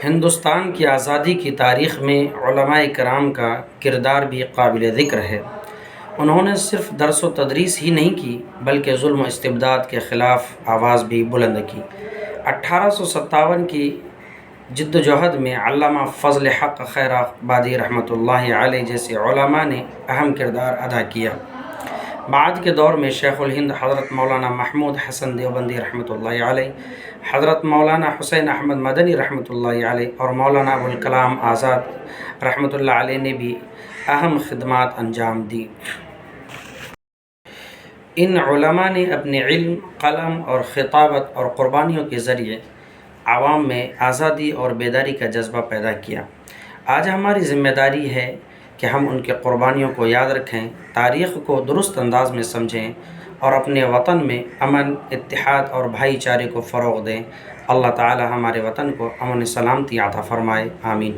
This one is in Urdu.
ہندوستان کی آزادی کی تاریخ میں علماء کرام کا کردار بھی قابل ذکر ہے۔ انہوں نے صرف درس و تدریس ہی نہیں کی بلکہ ظلم و استبداد کے خلاف آواز بھی بلند کی۔ 1857 کی جد و جہد میں علامہ فضل حق خیر آبادی رحمۃ اللہ علیہ جیسے علماء نے اہم کردار ادا کیا۔ بعد کے دور میں شیخ الہند حضرت مولانا محمود حسن دیوبندی رحمۃ اللہ علیہ، حضرت مولانا حسین احمد مدنی رحمۃ اللہ علیہ اور مولانا ابوالکلام آزاد رحمۃ اللہ علیہ نے بھی اہم خدمات انجام دی۔ ان علماء نے اپنے علم، قلم اور خطابت اور قربانیوں کے ذریعے عوام میں آزادی اور بیداری کا جذبہ پیدا کیا۔ آج ہماری ذمہ داری ہے کہ ہم ان کے قربانیوں کو یاد رکھیں، تاریخ کو درست انداز میں سمجھیں اور اپنے وطن میں امن، اتحاد اور بھائی چارے کو فروغ دیں۔ اللہ تعالی ہمارے وطن کو امن سلامتی عطا فرمائے، آمین۔